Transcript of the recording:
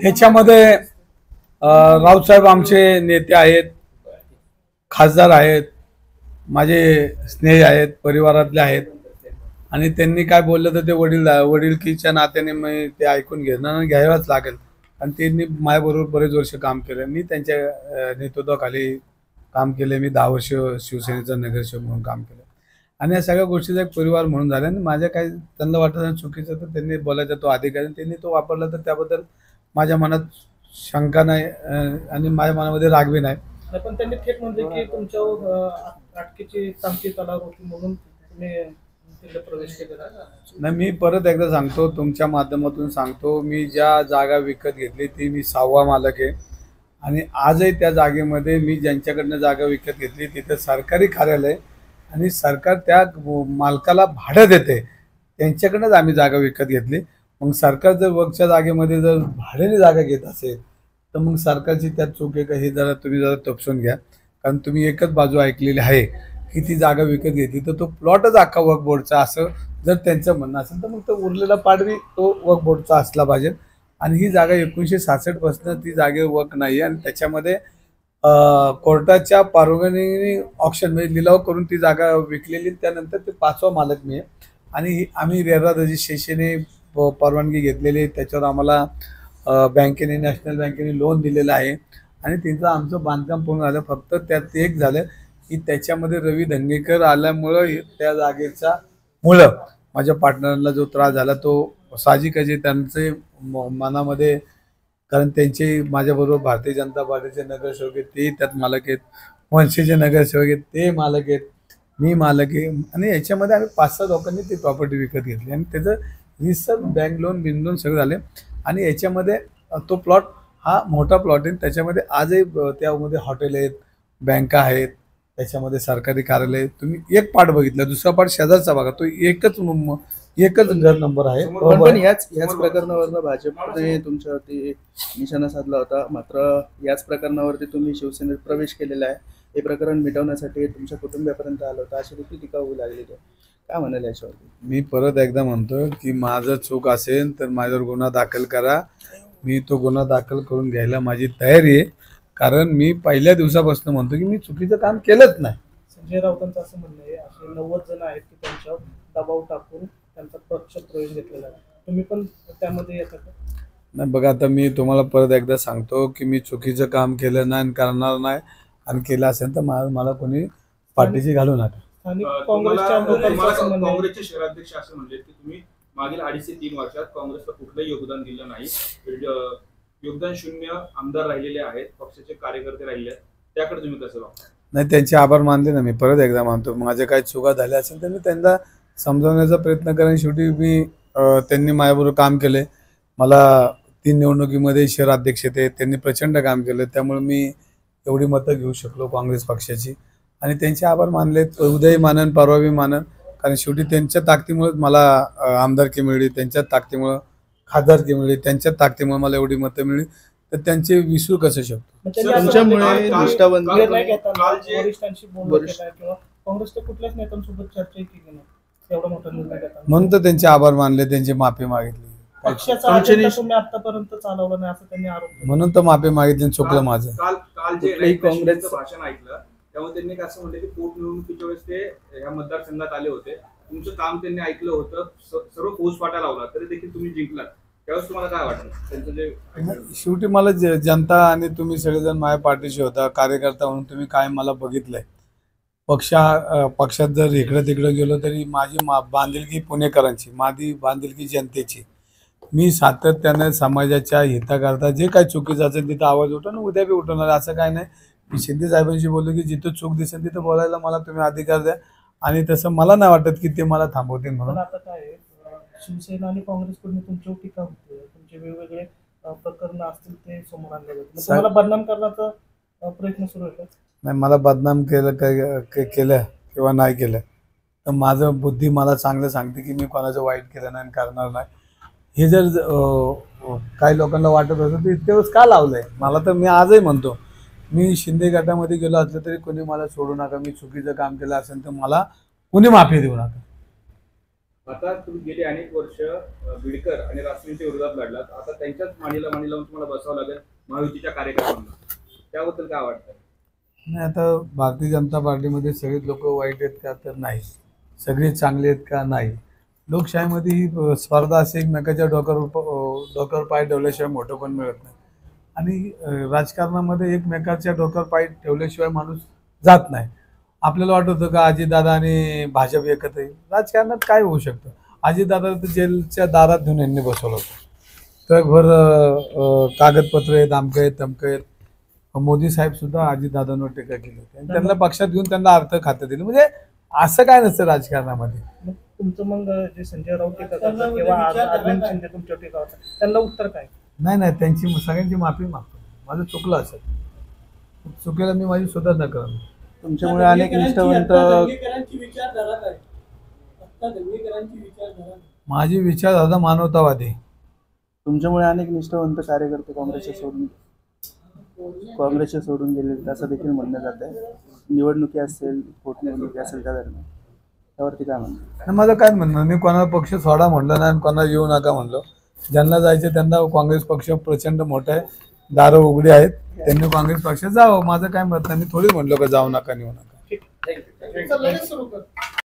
ह्याच्यामध्ये राऊतसाहेब आमचे नेते आहेत, खासदार आहेत, माझे स्नेही आहेत, परिवारातले आहेत आणि त्यांनी काय बोललं तर ते वडीलकीच्या नात्याने मी ते ऐकून घ्यायलाच लागेल. आणि त्यांनी माझ्याबरोबर बरेच वर्ष काम केलं. मी त्यांच्या नेतृत्वाखाली काम केले. मी 10 वर्ष शिवसेनेचा नगरसेवक म्हणून काम केलं आणि या सगळ्या गोष्टीचा एक परिवार म्हणून झाला. आणि माझ्या काही त्यांना वाटत चुकीचं तर त्यांनी बोलायचा तो अधिकार त्यांनी तो वापरला तर त्याबद्दल माझ्या मनात शंका नाही आणि माझ्या मनामध्ये रागवी नाही. पण त्यांनी थेट म्हणजे की तुमच्या अटकेची तांत्रिक तलाव होती म्हणून तुम्ही प्रवेश केलेला नाही. मी परत एकदा सांगतो, तुमच्या माध्यमातून सांगतो, मी ज्या जागा विकत घेतली ती मी 6वा मालक आहे आणि आजही त्या जागेमध्ये मी ज्यांच्याकडनं जागा विकत घेतली तिथं सरकारी कार्यालय आणि सरकार त्या मालकाला भाडं देते, त्यांच्याकडनंच आम्ही जागा विकत घेतली. मग सरकार जर वरच्या जागेमध्ये जर भाड्याने जागा घेत असेल तर मग सरकारची त्यात चूक आहे का हे तुम्ही तपसून घ्या. कारण तुम्ही एकच बाजू ऐकलेली आहे की ती जागा विकत घेतली तर तो प्लॉटच अख्खा वक्फ बोर्डचा असं जर त्यांचं म्हणणं असेल तर मग तो उरलेला पाडवी तो वक्फ बोर्डचा असला पाहिजे. आणि ही जागा 1966 पासून ती जागेवर वक्फ नाही आणि त्याच्यामध्ये कोर्टाच्या परवानगीने ऑप्शन म्हणजे लिलाव करून ती जागा विकलेली. त्यानंतर ते 5वा मालक मी आहे आणि आम्ही रेरा रजिस्ट्रेशनने परवानगी घेतलेली. त्याच्यावर आम्हाला बँकेने नॅशनल बँकेने लोन दिलेलं आहे आणि तिचं आमचं बांधकाम पूर्ण झालं. फक्त त्यात एक झालं की त्याच्यामध्ये रवी धंगेकर आल्यामुळं त्या जागेचा मुळं माझ्या पार्टनरला जो त्रास झाला तो साहजिकच आहे त्यांचे मनामध्ये. कारण त्यांचे माझ्याबरोबर भारतीय जनता पार्टीचे नगरसेवक आहेत, ते त्यात मालक आहेत, मनसेचे नगरसेवक आहेत, ते मालक आहेत, मी मालक आहे आणि याच्यामध्ये आम्ही 5-6 लोकांनी ती प्रॉपर्टी विकत घेतली आणि त्याचं रिसर बँक लोन बिनलोन सगळं झाले. आणि याच्यामध्ये तो प्लॉट हा मोठा प्लॉट आहे. त्याच्यामध्ये आजही त्यामध्ये हॉटेल आहेत, बँका आहेत, त्याच्यामध्ये सरकारी कार्यालय. तुम्ही एक पार्ट बघितला, दुसरा पार्ट शेजारचा बघा, तो एकच घर नंबर आहे. पण याच प्रकरणावरनं भाजपने तुमच्यावरती निशाणा साधला होता. मात्र याच प्रकरणावरती तुम्ही शिवसेनेत प्रवेश केलेला आहे. हे प्रकरण मिटवण्यासाठी तुमच्या कुटुंबियापर्यंत आलं होतं अशी देखील टीका होऊ लागली. काय म्हणाल याच्यावरती? मी परत एकदा म्हणतो की माझं चूक असेल तर माझ्यावर गुन्हा दाखल करा. मी तो गुन्हा दाखल करून घ्यायला माझी तयारी आहे. कारण मी पहिल्या दिवसापासून म्हणतो की मी चुकीचं काम केलंच नाही. संजय राऊतांचं असं म्हणणं आहे असे 90 जण आहेत की त्यांच्यावर दबाव टाकून त्यांचा पक्ष प्रवेश घेतलेला आहे. तुम्ही पण त्यामध्ये येता का? नाही बघा, आता मी तुम्हाला परत एकदा सांगतो की मी चुकीचं काम केलं नाही आणि करणार नाही आणि केलं असेल तर मला कोणी पाठीशी घालू नका. काँग्रेसचे शहराध्यक्ष असं म्हणले की तुम्ही मागील 2.5 ते 3 वर्षात काँग्रेसला कुठलंही योगदान दिलं नाही, योगदान शून्य आमदार राहिलेले आहेत, पक्षाचे कार्यकर्ते राहिले आहेत, त्याकडे तुम्ही कसं बघता? नाही, त्यांचे आभार मानले ना. मी परत एकदा मानतो माझे काही चुका झाल्या असेल तर मी त्यांना समजवण्याचा प्रयत्न करेन. शेवटी त्यांनी माझ्याबरोबर काम केले. मला 3 निवडणुकीमध्ये शहराध्यक्ष ते त्यांनी प्रचंड काम केलं, त्यामुळे मी एवढी मतं घेऊ शकलो काँग्रेस पक्षाची आणि त्यांचे आभार मानलेत. उद्याही मानन, परवाही मानन. कारण शेवटी त्यांच्या ताकदीमुळेच मला आमदारकी मिळली, त्यांच्या ताकदीमुळे खासदारकी मिळली, त्यांच्या ताकदीमुळे मला एवढी मतं मिळली. तर त्यांचे विसरू कसं शकतो? तुमच्यामुळे काँग्रेसच्या कुठल्याच नेत्यांसोबत चर्चा केली नाही, एवढा मोठा निर्णय घेतला म्हणून तर त्यांचे आभार मानले, त्यांची माफी मागितली. पक्षाचा अजेंडा तुम्ही आतापर्यंत चालवला नाही असं त्यांनी आरोप केला. म्हणून तर माफी मागितली, चुकलं माझं. काल जे काँग्रेसचं भाषण ऐकलं त्यामुळे त्यांनी असं म्हटलं की पोटनिवडणुकीच्या वेळेस ते ह्या मतदारसंघात आले होते, तुमचं काम त्यांनी ऐकलं होतं, सर्व फौजफाटा लावला तरी देखील तुम्ही जिंकलात. त्यावेळेस तुम्हाला काय वाटलं त्यांचं जे? शेवटी मला जनता आणि तुम्ही सगळेजण माझ्या पाठीशी होता, कार्यकर्ता म्हणून तुम्ही काय मला बघितलंय. पक्षात जर इकडं तिकडं गेलो तरी माझी बांधिलकी पुणेकरांची, माझी बांधिलकी जनतेची. मी सातत्याने समाजाच्या हिताकरता जे काही चुकीचं असेल तिथं आवाज उठवून उद्या बी उठवणार, असं काय नाही. मी शिंदे साहेबांशी बोललो की जिथं चूक दिसेल तिथं बोलायला मला तुम्ही अधिकार द्या आणि तसं मला नाही वाटत की ते मला थांबवतील म्हणून. आता काय शिवसेना आणि काँग्रेसकडून तुमच्यावर टीका होते, तुमचे वेगवेगळे प्रकरण असतील ते समोर आणले जाते, तुम्हाला बदनाम करण्याचा प्रयत्न सुरू आहे? नाही, मला बदनाम केलं किंवा नाही केलं तर माझं बुद्धी मला चांगलं सांगते की मी कोणाचं वाईट केलं नाही करणार नाही. हे जर काही लोकांना वाटत असेल तर इतके वेळेस का लावलंय मला, तर मी आजही म्हणतो मी शिंदे गटामध्ये गेलो असलं तरी कोणी मला सोडू नका. मी चुकीचं काम केलं असेल तर मला कोणी माफी देऊ नका. आता तुम्ही गेली अनेक वर्ष बिडकर आणि राष्ट्रवादीच्या विरोधात लढलात. आता त्यांच्याच मांडी लावून तुम्हाला बसावं लागेल महायुतीच्या कार्यक्रमांना. त्याबद्दल काय वाटतं? नाही, आता भारतीय जनता पार्टीमध्ये सगळेच लोक वाईट आहेत का? तर नाही. सगळे चांगले आहेत का? नाही. लोकशाहीमध्ये ही स्पर्धा असे एकमेकाच्या डोक्यावर पाय ठेवल्याशिवाय मोठं पण मिळत नाही. आणि राजकारणामध्ये एकमेकाच्या डोक्यावर पाय ठेवल्याशिवाय माणूस जात नाही. आपल्याला वाटत होतं का अजितदादा आणि भाजप एकत्र येईल? राजकारणात काय होऊ शकतं? अजितदादा तर जेलच्या दारात घेऊन यांनी बसवलं होतं. ट्रकभर कागदपत्र आहेत, अमकं आहेत, तमकं आहेत. मोदी साहेब सुद्धा अजितदादांवर टीका केली होती आणि त्यांना पक्षात घेऊन त्यांना अर्थ खातं दिलं. म्हणजे असं काय नसतं राजकारणामध्ये. मग तुमचं मग जे संजय राऊत टीका करतात किंवा अरविंद शिंदे तुमच्यावर टीका करतात, त्यांना उत्तर काय? नाही, त्यांची सगळ्यांची माफी मागतो. माझं चुकलं असेल, चुकीला मी माझी सुधारणा करेन. तुमच्यामुळे अनेक निष्ठावंत माझी विचारधारा मानवतावादी. तुमच्यामुळे अनेक निष्ठावंत कार्यकर्ते काँग्रेसचे सोडून गेले असं देखील म्हणलं जात आहे. निवडणुकी असेल, पोटनिवडणुकी असेल त्या दरम्यान त्यावरती काय म्हणणं? आणि माझं काय म्हणणं, मी कोणाला पक्ष सोडा म्हणलं नाही आणि कोणाला येऊ नका म्हणलं. ज्यांना जायचं त्यांना काँग्रेस पक्ष प्रचंड मोठा आहे, दारं उघडी आहेत, त्यांनी काँग्रेस पक्षात जावं. माझं काय मत नाही. मी थोडी म्हणलो का जाऊ नका, नेऊ नका. ठीक.